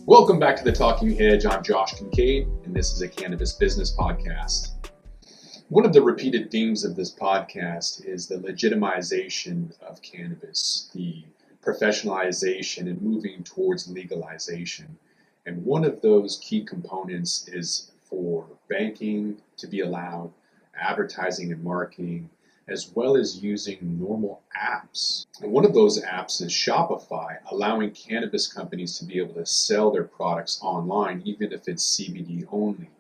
Welcome back to the Talking Hedge. I'm Josh Kincaid, and this is a cannabis business podcast. One of the repeated themes of this podcast is the legitimization of cannabis, the professionalization and moving towards legalization. And one of those key components is for banking to be allowed, advertising and marketing, as well as using normal apps. And one of those apps is Shopify, allowing cannabis companies to be able to sell their products online, even if it's CBD only.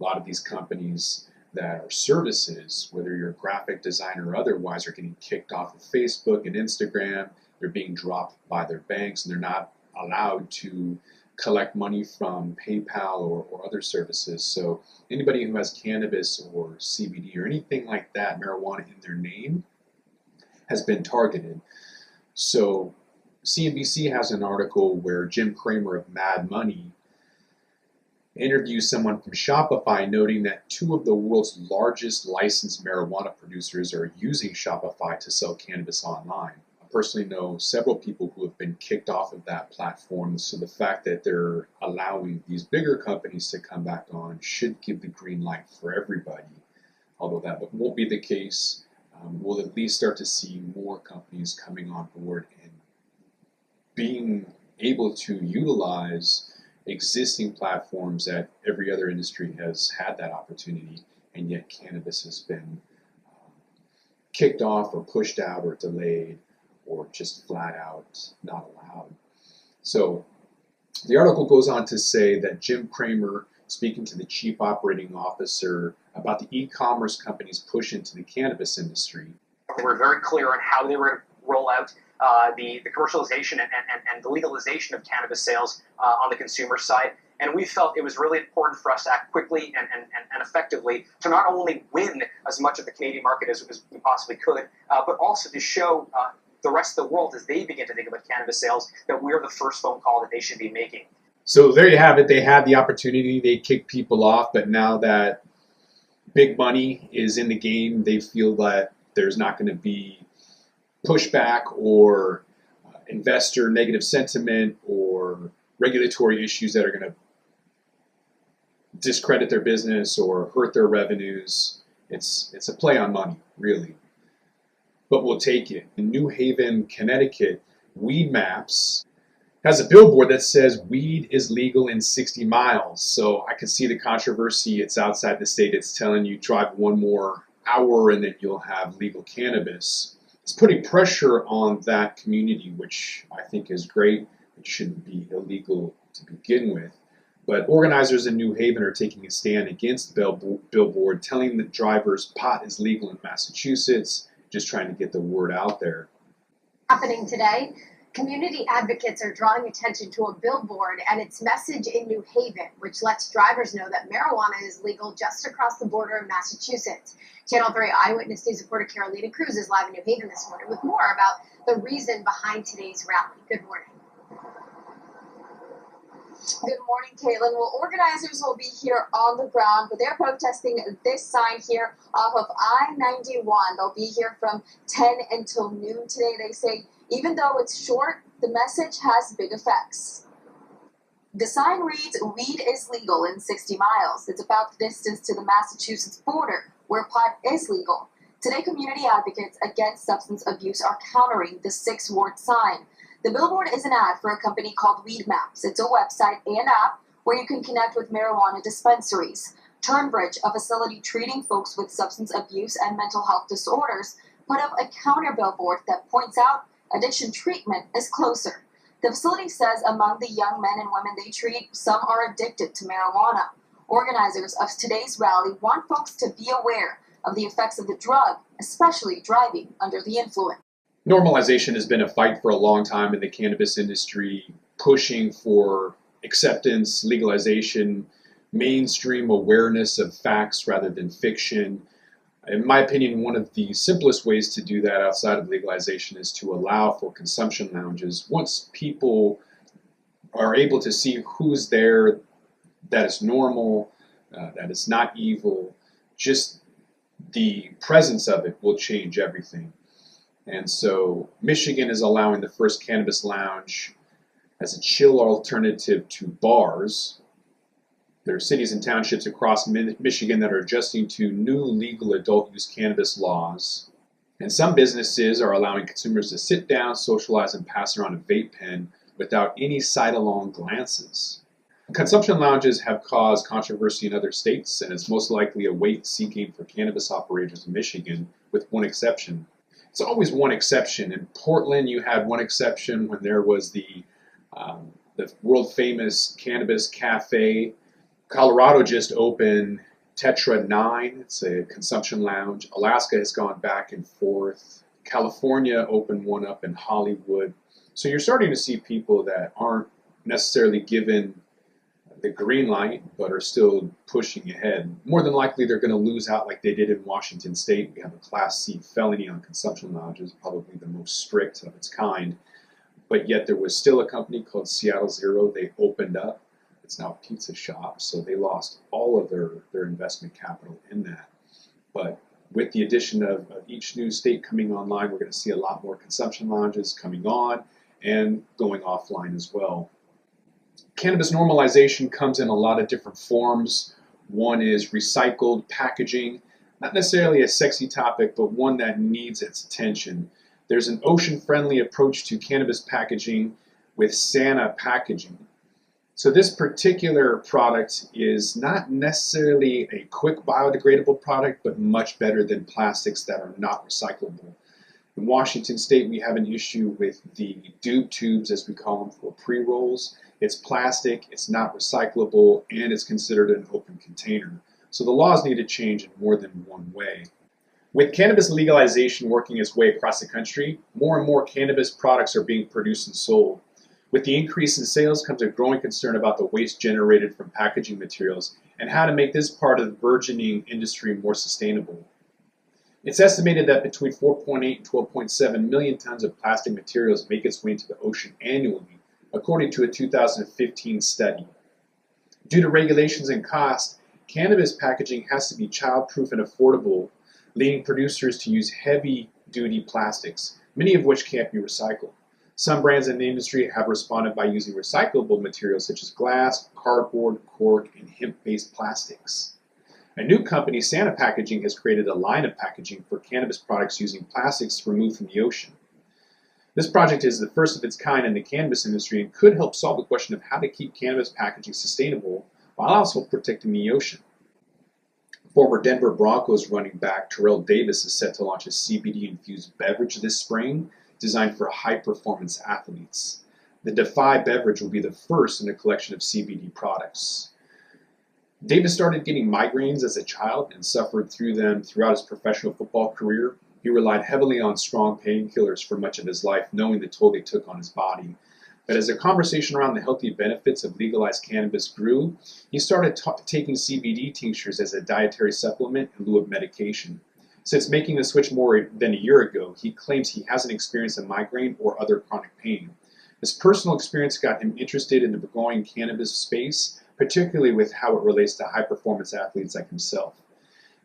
A lot of these companies that are services, whether you're a graphic designer or otherwise, are getting kicked off of Facebook and Instagram. They're being dropped by their banks, and they're not allowed to collect money from PayPal or other services. So anybody who has cannabis or CBD or anything like that, marijuana in their name, has been targeted. So CNBC has an article where Jim Cramer of Mad Money interviews someone from Shopify, noting that two of the world's largest licensed marijuana producers are using Shopify to sell cannabis online. I personally know several people who have been kicked off of that platform, so the fact that they're allowing these bigger companies to come back on should give the green light for everybody. Although that won't be the case, we'll at least start to see more companies coming on board and being able to utilize existing platforms that every other industry has had that opportunity, and yet cannabis has been kicked off or pushed out or delayed or just flat out not allowed. So the article goes on to say that Jim Cramer, speaking to the chief operating officer about the e-commerce company's push into the cannabis industry. They were very clear on how they were roll out the commercialization and the legalization of cannabis sales on the consumer side. And we felt it was really important for us to act quickly and effectively to not only win as much of the Canadian market as we possibly could, but also to show the rest of the world, as they begin to think about cannabis sales, that we're the first phone call that they should be making. So there you have it. They had the opportunity. They kicked people off, but now that big money is in the game, they feel that there's not going to be pushback or investor negative sentiment or regulatory issues that are going to discredit their business or hurt their revenues. It's a play on money, really. But we'll take it. In New Haven, Connecticut, Weed Maps has a billboard that says weed is legal in 60 miles. So I can see the controversy. It's outside the state. It's telling you drive one more hour and then you'll have legal cannabis. It's putting pressure on that community, which I think is great. It shouldn't be illegal to begin with. But organizers in New Haven are taking a stand against Billboard, telling the drivers pot is legal in Massachusetts, just trying to get the word out there. Happening today, community advocates are drawing attention to a billboard and its message in New Haven, which lets drivers know that marijuana is legal just across the border in Massachusetts. Channel 3 Eyewitness News reporter Carolina Cruz is live in New Haven this morning with more about the reason behind today's rally. Good morning. Good morning, Caitlin. Well, organizers will be here on the ground, but they're protesting this sign here off of I-91. They'll be here from 10 until noon today. They say, even though it's short, the message has big effects. The sign reads, weed is legal in 60 miles. It's about the distance to the Massachusetts border, where pot is legal. Today, community advocates against substance abuse are countering the 6-word sign. The billboard is an ad for a company called Weed Maps. It's a website and app where you can connect with marijuana dispensaries. Turnbridge, a facility treating folks with substance abuse and mental health disorders, put up a counter billboard that points out addiction treatment is closer. The facility says among the young men and women they treat, some are addicted to marijuana. Organizers of today's rally want folks to be aware of the effects of the drug, especially driving under the influence. Normalization has been a fight for a long time in the cannabis industry, pushing for acceptance, legalization, mainstream awareness of facts rather than fiction. In my opinion, one of the simplest ways to do that outside of legalization is to allow for consumption lounges. Once people are able to see who's there, that is normal, that is not evil, just the presence of it will change everything. And so Michigan is allowing the first cannabis lounge as a chill alternative to bars. There are cities and townships across Michigan that are adjusting to new legal adult use cannabis laws. And some businesses are allowing consumers to sit down, socialize, and pass around a vape pen without any sidelong glances. Consumption lounges have caused controversy in other states, and it's most likely a wait-and-see game for cannabis operators in Michigan, with one exception. It's always one exception. In Portland, you had one exception when there was the world-famous Cannabis Cafe. Colorado just opened Tetra 9. It's a consumption lounge. Alaska has gone back and forth. California opened one up in Hollywood. So you're starting to see people that aren't necessarily given the green light, but are still pushing ahead. More than likely, they're going to lose out like they did in Washington State. We have a Class C felony on consumption lounges, probably the most strict of its kind. But yet there was still a company called Seattle Zero. They opened up. It's now a pizza shop, so they lost all of their investment capital in that. But with the addition of each new state coming online, we're going to see a lot more consumption lounges coming on and going offline as well. Cannabis normalization comes in a lot of different forms. One is recycled packaging, not necessarily a sexy topic, but one that needs its attention. There's an ocean-friendly approach to cannabis packaging with Santa packaging. So this particular product is not necessarily a quick biodegradable product, but much better than plastics that are not recyclable. In Washington State, we have an issue with the doob tubes, as we call them, for pre-rolls. It's plastic, it's not recyclable, and it's considered an open container. So the laws need to change in more than one way. With cannabis legalization working its way across the country, more and more cannabis products are being produced and sold. With the increase in sales comes a growing concern about the waste generated from packaging materials and how to make this part of the burgeoning industry more sustainable. It's estimated that between 4.8 and 12.7 million tons of plastic materials make its way into the ocean annually, according to a 2015 study. Due to regulations and cost, cannabis packaging has to be child-proof and affordable, leading producers to use heavy-duty plastics, many of which can't be recycled. Some brands in the industry have responded by using recyclable materials such as glass, cardboard, cork, and hemp-based plastics. A new company, Santa Packaging, has created a line of packaging for cannabis products using plastics removed from the ocean. This project is the first of its kind in the cannabis industry and could help solve the question of how to keep cannabis packaging sustainable while also protecting the ocean. Former Denver Broncos running back Terrell Davis is set to launch a CBD-infused beverage this spring designed for high-performance athletes. The Defy beverage will be the first in a collection of CBD products. Davis started getting migraines as a child and suffered through them throughout his professional football career. He relied heavily on strong painkillers for much of his life, knowing the toll they took on his body. But as the conversation around the healthy benefits of legalized cannabis grew, he started taking CBD tinctures as a dietary supplement in lieu of medication. Since making the switch more than a year ago, he claims he hasn't experienced a migraine or other chronic pain. This personal experience got him interested in the growing cannabis space, particularly with how it relates to high-performance athletes like himself.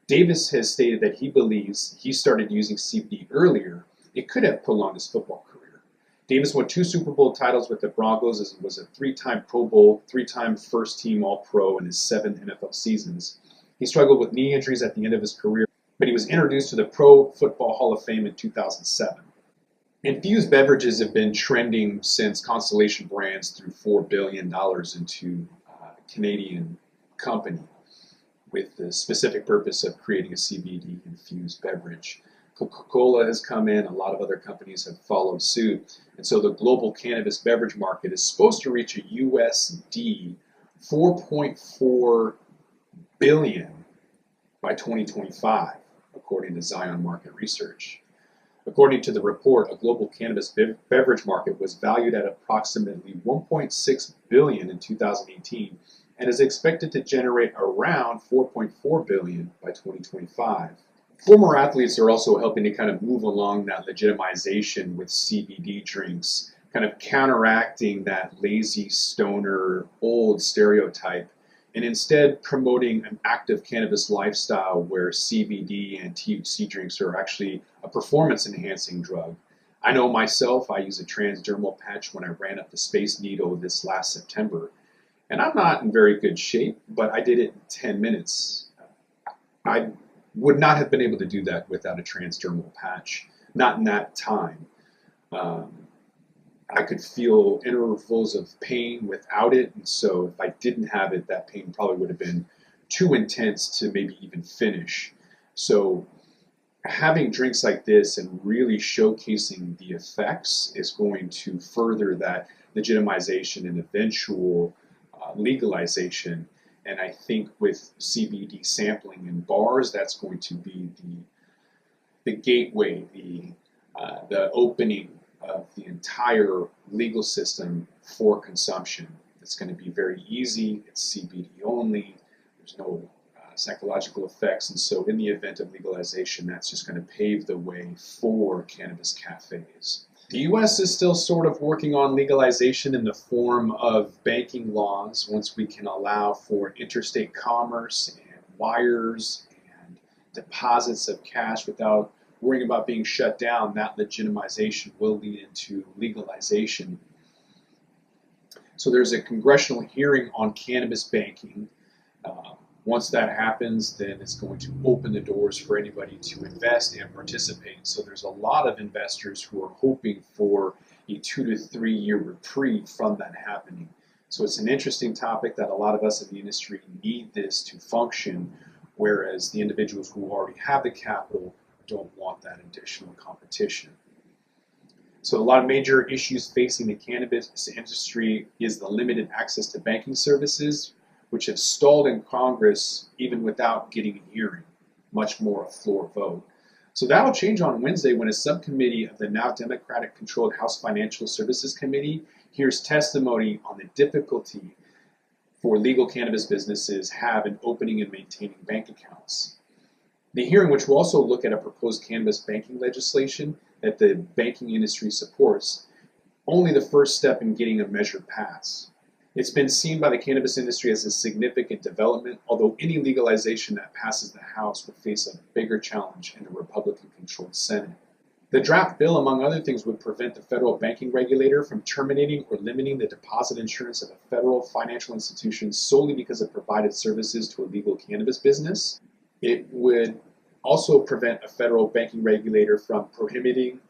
Davis has stated that he believes he started using CBD earlier, it could have prolonged his football career. Davis won 2 Super Bowl titles with the Broncos and was a 3-time Pro Bowl, 3-time first-team All-Pro in his 7 NFL seasons. He struggled with knee injuries at the end of his career, but he was introduced to the Pro Football Hall of Fame in 2007. Infused beverages have been trending since Consolidation Brands threw $4 billion into a Canadian company with the specific purpose of creating a CBD-infused beverage. Coca-Cola has come in, a lot of other companies have followed suit, and so the global cannabis beverage market is supposed to reach a USD $4.4 billion by 2025, according to Zion Market Research. According to the report, a global cannabis beverage market was valued at approximately $1.6 billion in 2018 and is expected to generate around $4.4 billion by 2025. Former athletes are also helping to kind of move along that legitimization with CBD drinks, kind of counteracting that lazy stoner old stereotype, and instead promoting an active cannabis lifestyle where CBD and THC drinks are actually a performance-enhancing drug. I know myself, I use a transdermal patch when I ran up the Space Needle this last September, and I'm not in very good shape, but I did it in 10 minutes. I would not have been able to do that without a transdermal patch, not in that time. I could feel intervals of pain without it, and so if I didn't have it, that pain probably would have been too intense to maybe even finish. So having drinks like this and really showcasing the effects is going to further that legitimization and eventual legalization. And I think with CBD sampling in bars, that's going to be the gateway, the opening of the entire legal system for consumption. It's going to be very easy. It's CBD only. There's no psychological effects. And so in the event of legalization, that's just going to pave the way for cannabis cafes. The U.S. is still sort of working on legalization in the form of banking laws once we can allow for interstate commerce and wires and deposits of cash without worrying about being shut down. That legitimization will lead into legalization. So there's a congressional hearing on cannabis banking. Once that happens, then it's going to open the doors for anybody to invest and participate. So there's a lot of investors who are hoping for a 2 to 3 year reprieve from that happening. So it's an interesting topic that a lot of us in the industry need this to function, whereas the individuals who already have the capital don't want that additional competition. So a lot of major issues facing the cannabis industry is the limited access to banking services, which have stalled in Congress even without getting a hearing, much more a floor vote. So that'll change on Wednesday when a subcommittee of the now Democratic-controlled House Financial Services Committee hears testimony on the difficulty for legal cannabis businesses have in opening and maintaining bank accounts. The hearing, which will also look at a proposed cannabis banking legislation that the banking industry supports, only the first step in getting a measure passed. It's been seen by the cannabis industry as a significant development, although any legalization that passes the House would face a bigger challenge in a Republican-controlled Senate. The draft bill, among other things, would prevent the federal banking regulator from terminating or limiting the deposit insurance of a federal financial institution solely because it provided services to a legal cannabis business. It would also prevent a federal banking regulator from prohibiting,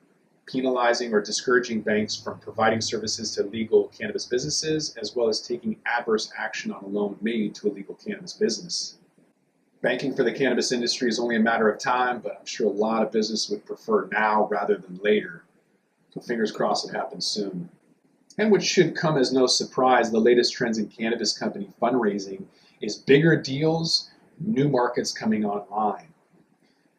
penalizing, or discouraging banks from providing services to legal cannabis businesses, as well as taking adverse action on a loan made to a legal cannabis business. Banking for the cannabis industry is only a matter of time, but I'm sure a lot of businesses would prefer now rather than later. So fingers crossed it happens soon. And which should come as no surprise, the latest trends in cannabis company fundraising is bigger deals, new markets coming online.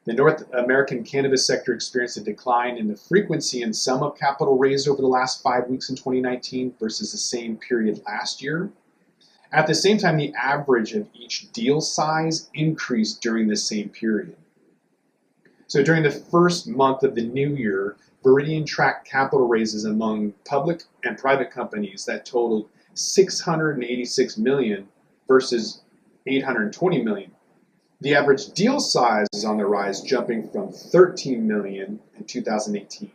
The North American cannabis sector experienced a decline in the frequency and sum of capital raised over the last 5 weeks in 2019 versus the same period last year. At the same time, the average of each deal size increased during the same period. So during the first month of the new year, Viridian tracked capital raises among public and private companies that totaled $686 million versus $820 million. The average deal size is on the rise, jumping from $13 million in 2018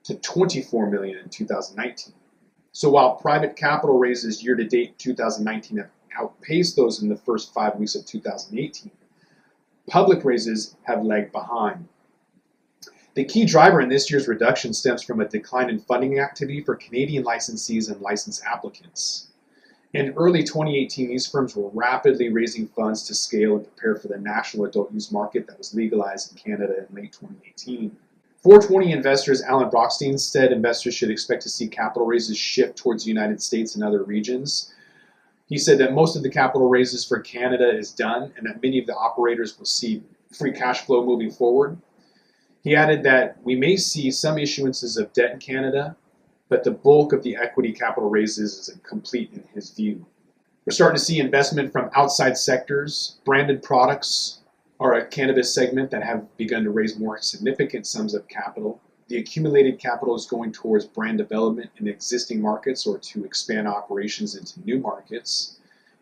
to $24 million in 2019. So while private capital raises year-to-date 2019 have outpaced those in the first 5 weeks of 2018, public raises have lagged behind. The key driver in this year's reduction stems from a decline in funding activity for Canadian licensees and license applicants. In early 2018, these firms were rapidly raising funds to scale and prepare for the national adult use market that was legalized in Canada in late 2018. 420 investors Alan Brockstein said investors should expect to see capital raises shift towards the United States and other regions. He said that most of the capital raises for Canada is done and that many of the operators will see free cash flow moving forward. He added that we may see some issuances of debt in Canada, but the bulk of the equity capital raises is complete in his view. We're starting to see investment from outside sectors. Branded products are a cannabis segment that have begun to raise more significant sums of capital. The accumulated capital is going towards brand development in existing markets or to expand operations into new markets.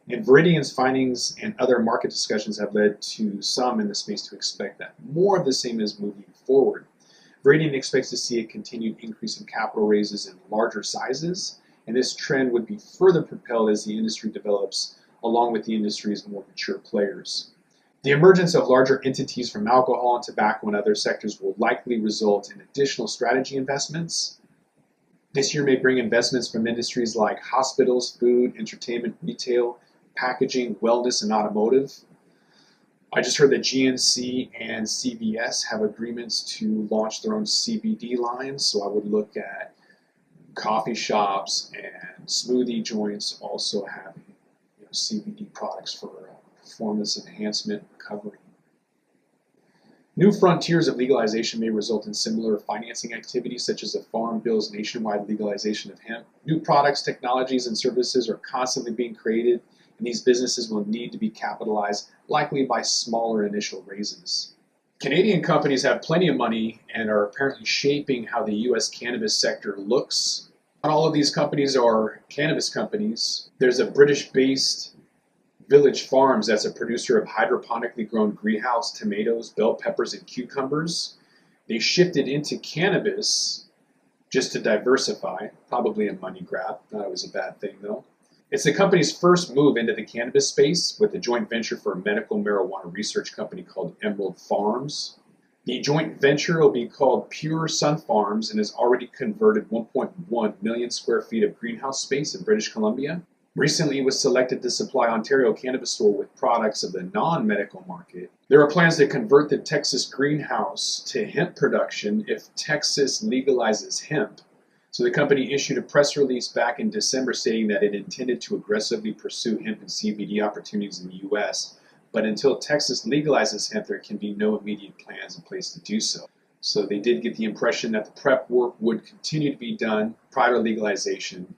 And Viridian's findings and other market discussions have led to some in the space to expect that more of the same is moving forward. Viridian expects to see a continued increase in capital raises in larger sizes, and this trend would be further propelled as the industry develops, along with the industry's more mature players. The emergence of larger entities from alcohol and tobacco and other sectors will likely result in additional strategy investments. This year may bring investments from industries like hospitals, food, entertainment, retail, packaging, wellness, and automotive. I just heard that GNC and CVS have agreements to launch their own CBD lines, so I would look at coffee shops and smoothie joints also having CBD products for performance enhancement recovery. New frontiers of legalization may result in similar financing activities, such as the Farm Bill's nationwide legalization of hemp. New products, technologies, and services are constantly being created, and these businesses will need to be capitalized, likely by smaller initial raises. Canadian companies have plenty of money and are apparently shaping how the U.S. cannabis sector looks. Not all of these companies are cannabis companies. There's a British-based Village Farms that's a producer of hydroponically grown greenhouse tomatoes, bell peppers, and cucumbers. They shifted into cannabis just to diversify, probably a money grab. Not always a bad thing, though. It's the company's first move into the cannabis space with a joint venture for a medical marijuana research company called Emerald Farms. The joint venture will be called Pure Sun Farms and has already converted 1.1 million square feet of greenhouse space in British Columbia. Recently, it was selected to supply Ontario Cannabis Store with products of the non-medical market. There are plans to convert the Texas greenhouse to hemp production if Texas legalizes hemp. So the company issued a press release back in December stating that it intended to aggressively pursue hemp and CBD opportunities in the U.S., but until Texas legalizes hemp, there can be no immediate plans in place to do so. So they did get the impression that the prep work would continue to be done prior to legalization,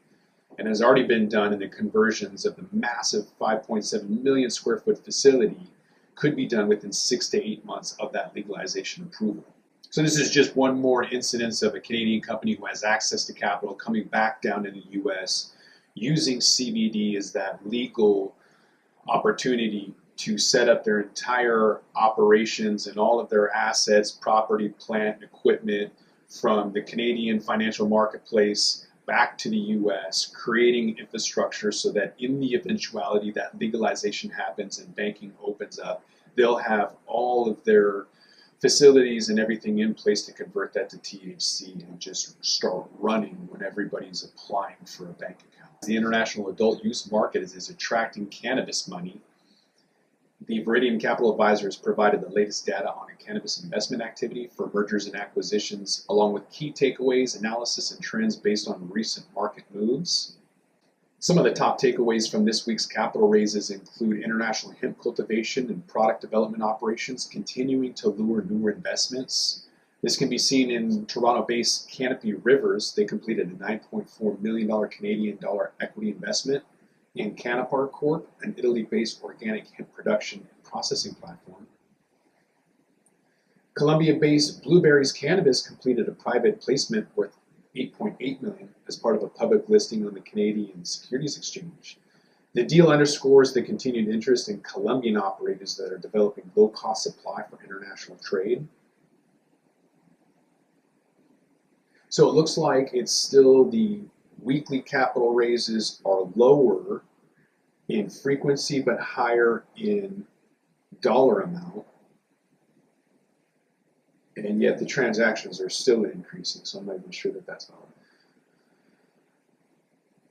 and has already been done in the conversions of the massive 5.7 million square foot facility could be done within 6 to 8 months of that legalization approval. So this is just one more incidence of a Canadian company who has access to capital coming back down in the U.S. using CBD as that legal opportunity to set up their entire operations and all of their assets, property, plant, equipment from the Canadian financial marketplace back to the U.S., creating infrastructure so that in the eventuality that legalization happens and banking opens up, they'll have all of their facilities and everything in place to convert that to THC and just start running when everybody's applying for a bank account. The international adult use market is attracting cannabis money. The Viridian Capital Advisors provided the latest data on cannabis investment activity for mergers and acquisitions, along with key takeaways, analysis, and trends based on recent market moves. Some of the top takeaways from this week's capital raises include international hemp cultivation and product development operations continuing to lure newer investments. This can be seen in Toronto-based Canopy Rivers. They completed a $9.4 million Canadian dollar equity investment in Canopar Corp, an Italy-based organic hemp production and processing platform. Colombia-based Blueberries Cannabis completed a private placement worth $8.8 million as part of a public listing on the Canadian Securities Exchange. The deal underscores the continued interest in Colombian operators that are developing low-cost supply for international trade. So it looks like it's still the weekly capital raises are lower in frequency but higher in dollar amount, and yet the transactions are still increasing, so I'm not even sure that that's valid.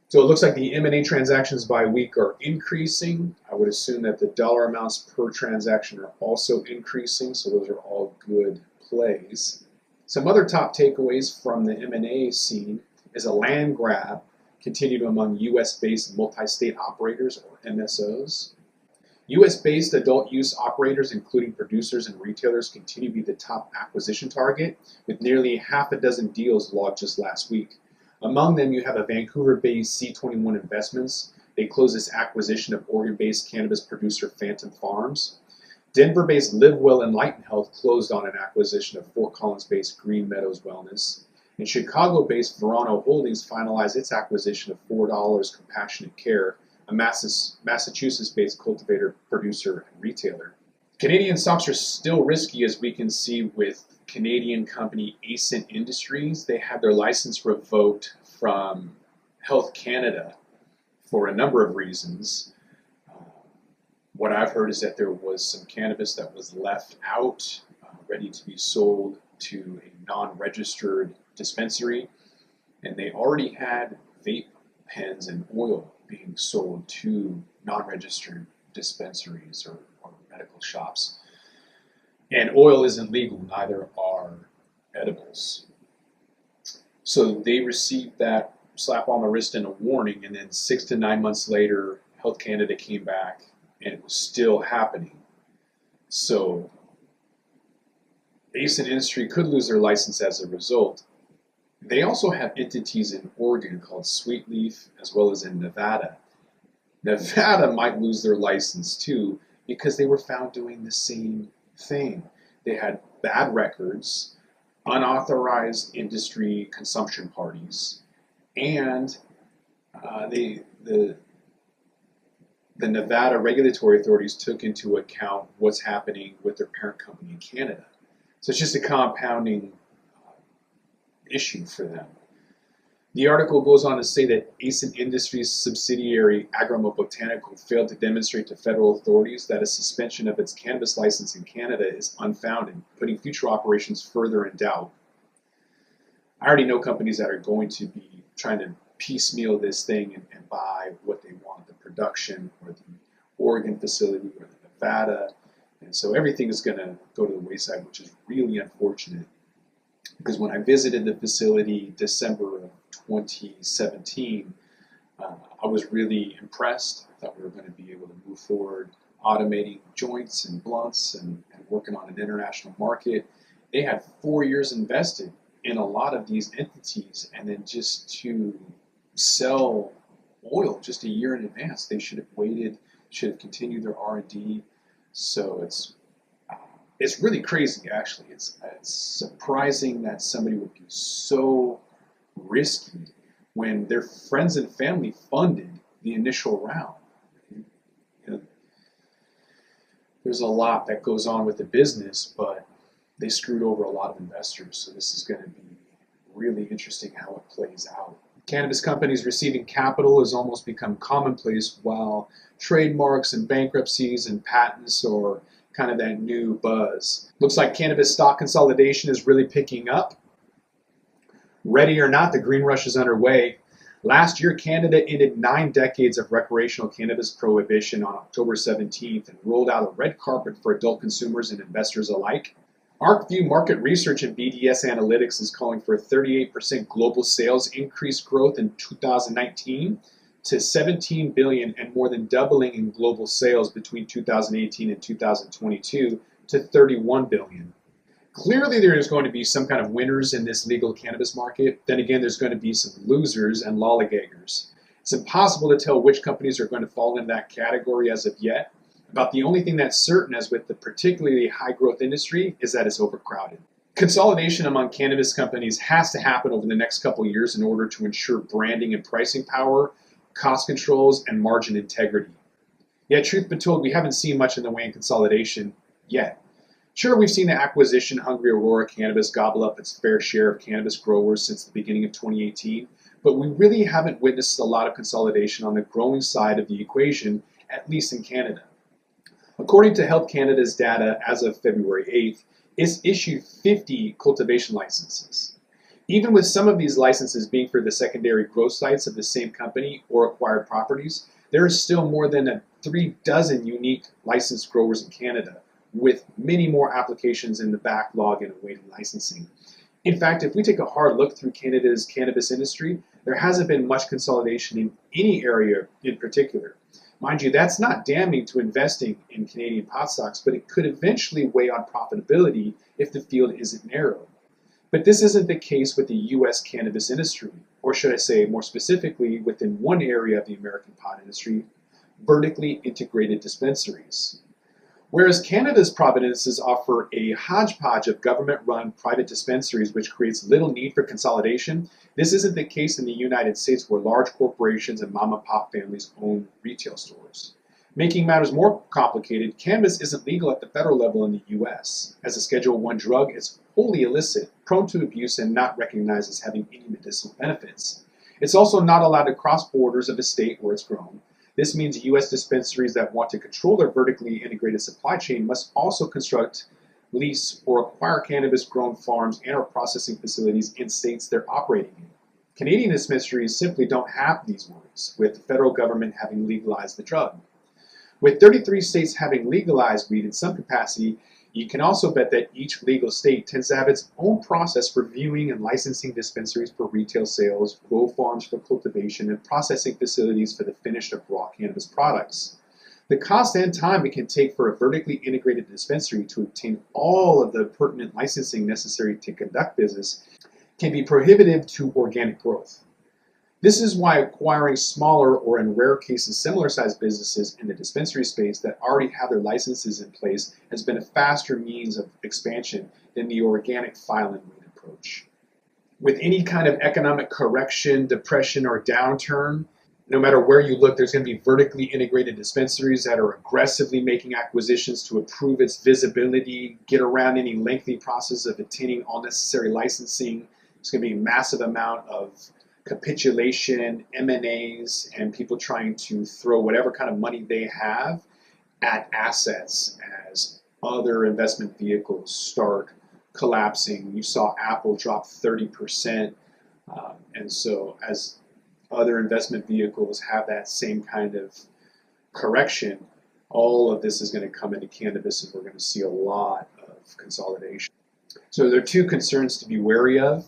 So it looks like the M&A transactions by week are increasing. I would assume that the dollar amounts per transaction are also increasing, so those are all good plays. Some other top takeaways from the M&A scene is a land grab continued among U.S.-based multi-state operators, or MSOs. U.S.-based adult use operators, including producers and retailers, continue to be the top acquisition target, with nearly half a dozen deals logged just last week. Among them, you have a Vancouver-based C21 Investments. They closed this acquisition of Oregon-based cannabis producer Phantom Farms. Denver-based LiveWell and Enlighten Health closed on an acquisition of Fort Collins-based Green Meadows Wellness. And Chicago-based Verano Holdings finalized its acquisition of $4 Compassionate Care, a Massachusetts-based cultivator, producer, and retailer. Canadian stocks are still risky, as we can see with Canadian company Ascent Industries. They had their license revoked from Health Canada for a number of reasons. What I've heard is that there was some cannabis that was left out, ready to be sold to a non-registered dispensary, and they already had vape pens and oil being sold to non-registered dispensaries or medical shops. And oil isn't legal, neither are edibles. So they received that slap on the wrist and a warning, and then 6 to 9 months later, Health Canada came back and it was still happening. So Ascent Industry could lose their license as a result. They also have entities in Oregon called Sweet Leaf, as well as in Nevada. Nevada might lose their license too, because they were found doing the same thing. They had bad records, unauthorized industry consumption parties, and the Nevada regulatory authorities took into account what's happening with their parent company in Canada. So it's just a compounding issue for them. The article goes on to say that Ascent Industries' subsidiary Agroma Botanical failed to demonstrate to federal authorities that a suspension of its cannabis license in Canada is unfounded, putting future operations further in doubt. I already know companies that are going to be trying to piecemeal this thing and buy what they want, the production or the Oregon facility or the Nevada. And so everything is going to go to the wayside, which is really unfortunate. Because when I visited the facility December of 2017, I was really impressed. I thought we were going to be able to move forward, automating joints and blunts and working on an international market. They had 4 years invested in a lot of these entities, and then just to sell oil just a year in advance, they should have waited, should have continued their R&D. So it's really crazy, actually. It's surprising that somebody would be so risky when their friends and family funded the initial round. You know, there's a lot that goes on with the business, but they screwed over a lot of investors. So this is going to be really interesting how it plays out. Cannabis companies receiving capital has almost become commonplace, while trademarks and bankruptcies and patents are kind of that new buzz. Looks like cannabis stock consolidation is really picking up. Ready or not, the green rush is underway. Last year, Canada ended 9 decades of recreational cannabis prohibition on October 17th and rolled out a red carpet for adult consumers and investors alike. ArcView Market Research and BDS Analytics is calling for a 38% global sales increase growth in 2019 to 17 billion, and more than doubling in global sales between 2018 and 2022 to 31 billion. Clearly, there is going to be some kind of winners in this legal cannabis market. Then again, there's going to be some losers and lollygaggers. It's impossible to tell which companies are going to fall in that category as of yet. About the only thing that's certain, as with the particularly high-growth industry, is that it's overcrowded. Consolidation among cannabis companies has to happen over the next couple of years in order to ensure branding and pricing power, cost controls, and margin integrity. Yet, truth be told, we haven't seen much in the way of consolidation yet. Sure, we've seen the acquisition-hungry Aurora Cannabis gobble up its fair share of cannabis growers since the beginning of 2018, but we really haven't witnessed a lot of consolidation on the growing side of the equation, at least in Canada. According to Health Canada's data as of February 8th, it's issued 50 cultivation licenses. Even with some of these licenses being for the secondary growth sites of the same company or acquired properties, there are still more than 3 dozen unique licensed growers in Canada, with many more applications in the backlog and awaiting licensing. In fact, if we take a hard look through Canada's cannabis industry, there hasn't been much consolidation in any area in particular. Mind you, that's not damning to investing in Canadian pot stocks, but it could eventually weigh on profitability if the field isn't narrowed. But this isn't the case with the U.S. cannabis industry, or should I say more specifically within one area of the American pot industry, vertically integrated dispensaries. Whereas Canada's provinces offer a hodgepodge of government-run private dispensaries, which creates little need for consolidation, this isn't the case in the United States, where large corporations and mom-and-pop families own retail stores. Making matters more complicated, cannabis isn't legal at the federal level in the U.S. As a Schedule I drug, it's wholly illicit, prone to abuse, and not recognized as having any medicinal benefits. It's also not allowed to cross borders of a state where it's grown. This means U.S. dispensaries that want to control their vertically integrated supply chain must also construct, lease, or acquire cannabis-grown farms and or processing facilities in states they're operating in. Canadian dispensaries simply don't have these worries, with the federal government having legalized the drug. With 33 states having legalized weed in some capacity, you can also bet that each legal state tends to have its own process for viewing and licensing dispensaries for retail sales, grow farms for cultivation, and processing facilities for the finished or raw cannabis products. The cost and time it can take for a vertically integrated dispensary to obtain all of the pertinent licensing necessary to conduct business can be prohibitive to organic growth. This is why acquiring smaller or in rare cases similar sized businesses in the dispensary space that already have their licenses in place has been a faster means of expansion than the organic file and wait approach. With any kind of economic correction, depression, or downturn, no matter where you look, there's going to be vertically integrated dispensaries that are aggressively making acquisitions to improve its visibility, get around any lengthy process of obtaining all necessary licensing. There's going to be a massive amount of capitulation, M&As, and people trying to throw whatever kind of money they have at assets as other investment vehicles start collapsing. You saw Apple drop 30%, and so as other investment vehicles have that same kind of correction, all of this is going to come into cannabis, and we're going to see a lot of consolidation. So there are two concerns to be wary of.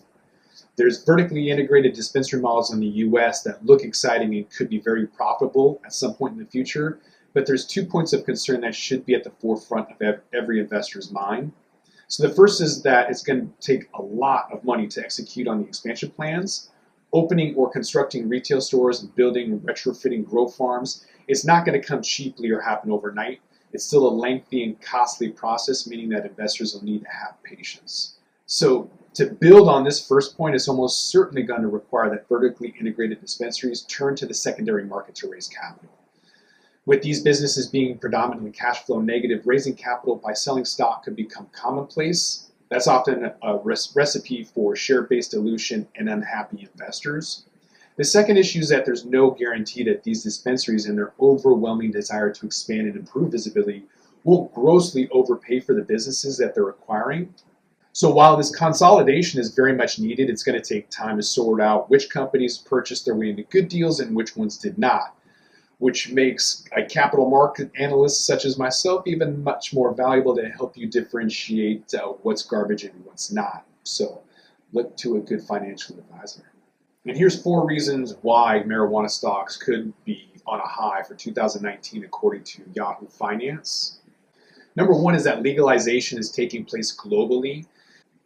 There's vertically integrated dispensary models in the U.S. that look exciting and could be very profitable at some point in the future, but there's 2 points of concern that should be at the forefront of every investor's mind. So the first is that it's going to take a lot of money to execute on the expansion plans. Opening or constructing retail stores and building and retrofitting grow farms is not going to come cheaply or happen overnight. It's still a lengthy and costly process, meaning that investors will need to have patience. So to build on this first point, it's almost certainly going to require that vertically integrated dispensaries turn to the secondary market to raise capital. With these businesses being predominantly cash flow negative, raising capital by selling stock could become commonplace. That's often a recipe for share-based dilution and unhappy investors. The second issue is that there's no guarantee that these dispensaries and their overwhelming desire to expand and improve visibility won't grossly overpay for the businesses that they're acquiring. So while this consolidation is very much needed, it's going to take time to sort out which companies purchased their way into good deals and which ones did not, which makes a capital market analyst such as myself even much more valuable to help you differentiate what's garbage and what's not. So look to a good financial advisor. And here's 4 reasons why marijuana stocks could be on a high for 2019 according to Yahoo Finance. Number 1 is that legalization is taking place globally.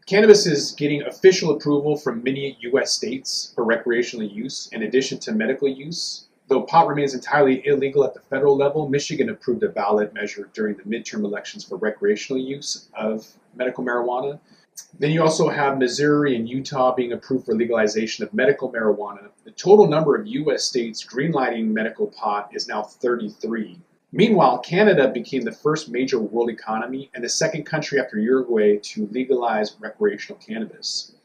Cannabis is getting official approval from many U.S. states for recreational use in addition to medical use. Though pot remains entirely illegal at the federal level, Michigan approved a ballot measure during the midterm elections for recreational use of medical marijuana. Then you also have Missouri and Utah being approved for legalization of medical marijuana. The total number of U.S. states greenlighting medical pot is now 33. Meanwhile, Canada became the first major world economy and the second country after Uruguay to legalize recreational cannabis.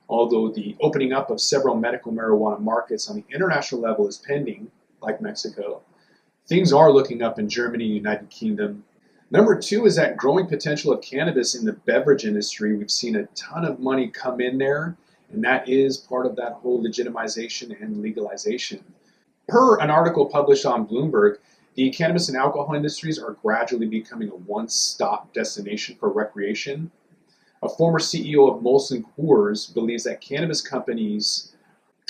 Although the opening up of several medical marijuana markets on the international level is pending, like Mexico, things are looking up in Germany and United Kingdom. Number 2 is that growing potential of cannabis in the beverage industry. We've seen a ton of money come in there, and that is part of that whole legitimization and legalization. Per an article published on Bloomberg, the cannabis and alcohol industries are gradually becoming a one-stop destination for recreation. A former CEO of Molson Coors believes that cannabis companies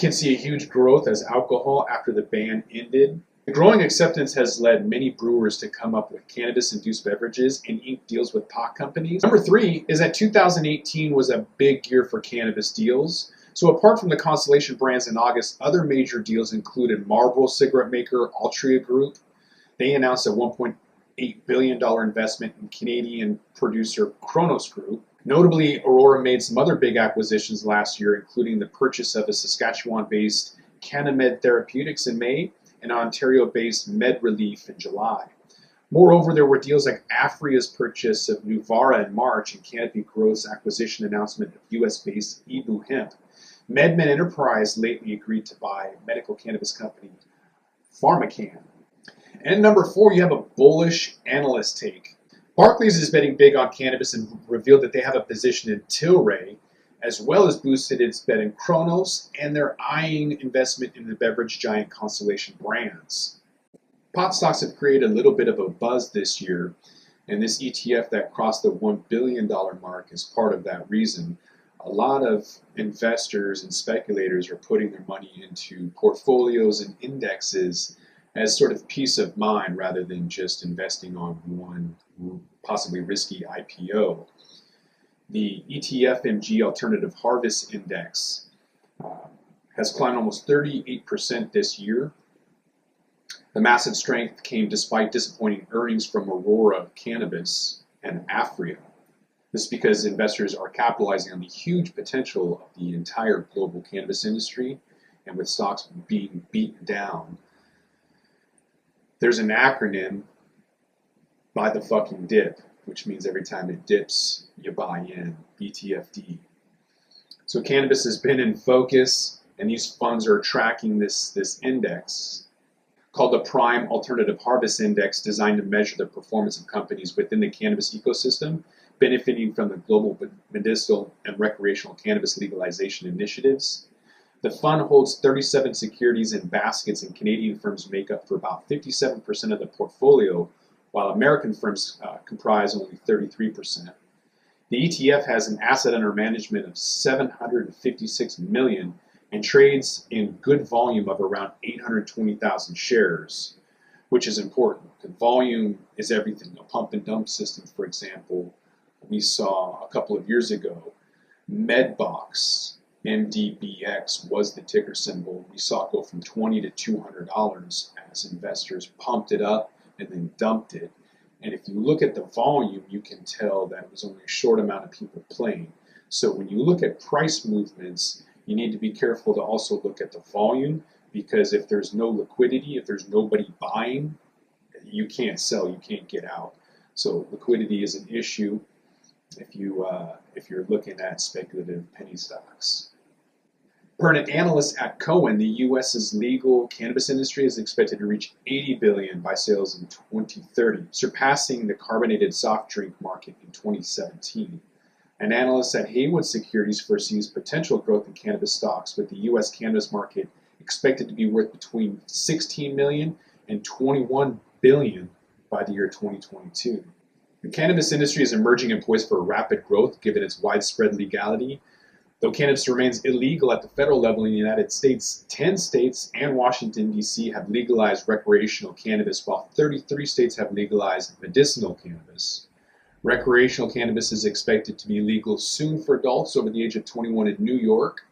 can see a huge growth as alcohol after the ban ended. The growing acceptance has led many brewers to come up with cannabis-induced beverages and ink deals with pot companies. Number 3 is that 2018 was a big year for cannabis deals. So apart from the Consolidation brands in August, other major deals included Marlboro cigarette maker Altria Group. They announced a $1.8 billion investment in Canadian producer Cronos Group. Notably, Aurora made some other big acquisitions last year, including the purchase of a Saskatchewan-based Canamed Therapeutics in May and Ontario-based MedRelief in July. Moreover, there were deals like Afria's purchase of Nuvara in March and Canopy Growth's acquisition announcement of US-based Ebu Hemp. MedMen Enterprise lately agreed to buy medical cannabis company PharmaCann. And number 4, you have a bullish analyst take. Barclays is betting big on cannabis and revealed that they have a position in Tilray, as well as boosted its bet in Cronos, and they're eyeing investment in the beverage giant Consolidation brands. Pot stocks have created a little bit of a buzz this year, and this ETF that crossed the $1 billion mark is part of that reason. A lot of investors and speculators are putting their money into portfolios and indexes as sort of peace of mind rather than just investing on one possibly risky IPO. The ETFMG Alternative Harvest Index has climbed almost 38% this year. The massive strength came despite disappointing earnings from Aurora Cannabis and Afria. This is because investors are capitalizing on the huge potential of the entire global cannabis industry, and with stocks being beaten down, there's an acronym, buy the fucking dip, which means every time it dips, you buy in, BTFD. So cannabis has been in focus, and these funds are tracking this index called the Prime Alternative Harvest Index, designed to measure the performance of companies within the cannabis ecosystem, benefiting from the global medicinal and recreational cannabis legalization initiatives. The fund holds 37 securities in baskets, and Canadian firms make up for about 57% of the portfolio, while American firms comprise only 33%. The ETF has an asset under management of $756 million and trades in good volume of around 820,000 shares, which is important. The volume is everything. A pump and dump system, for example, we saw a couple of years ago. Medbox, MDBX was the ticker symbol. We saw it go from $20 to $200 as investors pumped it up and then dumped it. And if you look at the volume, you can tell that it was only a short amount of people playing. So when you look at price movements, you need to be careful to also look at the volume, because if there's no liquidity, if there's nobody buying, you can't sell, you can't get out. So liquidity is an issue if you're looking at speculative penny stocks. Per an analyst at Cowen, the U.S.'s legal cannabis industry is expected to reach $80 billion by sales in 2030, surpassing the carbonated soft drink market in 2017. An analyst at Haywood Securities foresees potential growth in cannabis stocks, with the U.S. cannabis market expected to be worth between $16 million and $21 billion by the year 2022. The cannabis industry is emerging and poised for rapid growth given its widespread legality. Though cannabis remains illegal at the federal level in the United States, 10 states and Washington, D.C. have legalized recreational cannabis, while 33 states have legalized medicinal cannabis. Recreational cannabis is expected to be legal soon for adults over the age of 21 in New York.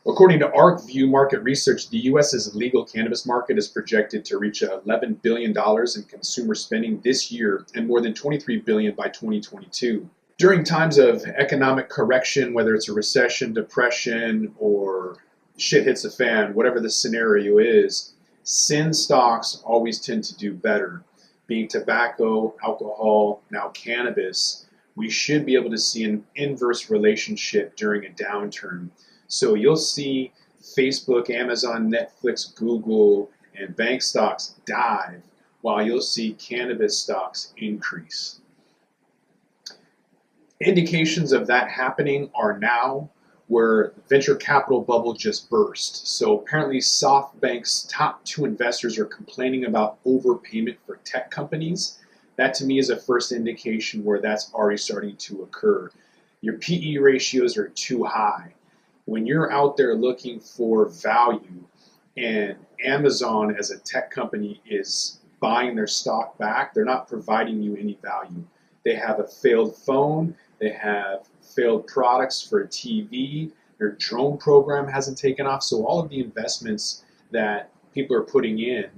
According to ArcView Market Research, the U.S.'s legal cannabis market is projected to reach $11 billion in consumer spending this year and more than $23 billion by 2022. During times of economic correction, whether it's a recession, depression, or shit hits the fan, whatever the scenario is, sin stocks always tend to do better. Being tobacco, alcohol, now cannabis, we should be able to see an inverse relationship during a downturn. So you'll see Facebook, Amazon, Netflix, Google, and bank stocks dive, while you'll see cannabis stocks increase. Indications of that happening are now, where the venture capital bubble just burst. So apparently SoftBank's top 2 investors are complaining about overpayment for tech companies. That to me is a first indication where that's already starting to occur. Your PE ratios are too high. When you're out there looking for value and Amazon as a tech company is buying their stock back, they're not providing you any value. They have a failed phone, they have failed products for a TV, their drone program hasn't taken off, so all of the investments that people are putting in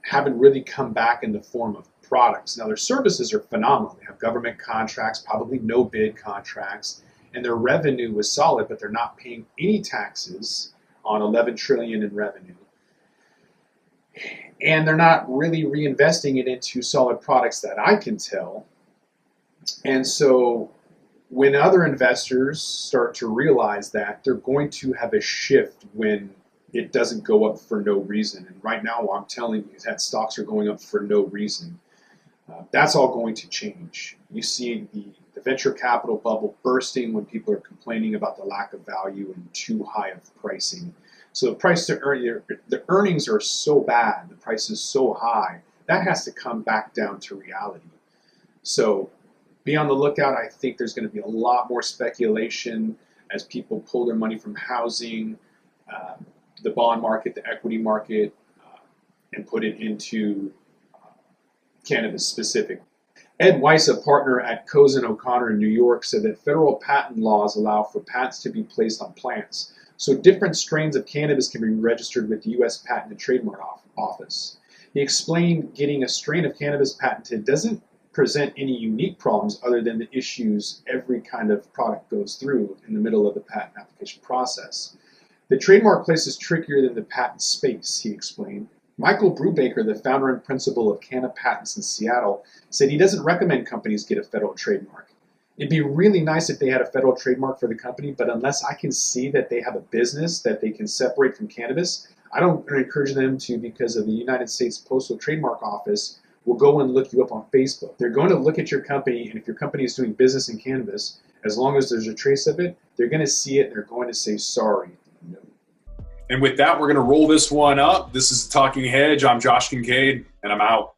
haven't really come back in the form of products. Now their services are phenomenal. They have government contracts, probably no bid contracts, and their revenue was solid, but they're not paying any taxes on $11 trillion in revenue. And they're not really reinvesting it into solid products that I can tell. And so when other investors start to realize that, they're going to have a shift when it doesn't go up for no reason. And right now, I'm telling you that stocks are going up for no reason. That's all going to change. You see the venture capital bubble bursting when people are complaining about the lack of value and too high of pricing. So the price to earn, the earnings are so bad, the price is so high, that has to come back down to reality. So be on the lookout. I think there's going to be a lot more speculation as people pull their money from housing, the bond market, the equity market, and put it into cannabis specific. Ed Weiss, a partner at Cozen O'Connor in New York, said that federal patent laws allow for patents to be placed on plants. So different strains of cannabis can be registered with the U.S. Patent and Trademark Office. He explained getting a strain of cannabis patented doesn't present any unique problems other than the issues every kind of product goes through in the middle of the patent application process. The trademark place is trickier than the patent space, he explained. Michael Brubaker, the founder and principal of Canna Patents in Seattle, said he doesn't recommend companies get a federal trademark. It'd be really nice if they had a federal trademark for the company, but unless I can see that they have a business that they can separate from cannabis, I don't encourage them to, because of the United States Postal Trademark Office will go and look you up on Facebook. They're going to look at your company, and if your company is doing business in cannabis, as long as there's a trace of it, they're going to see it and they're going to say sorry. No. And with that, we're going to roll this one up. This is Talking Hedge. I'm Josh Kincaid, and I'm out.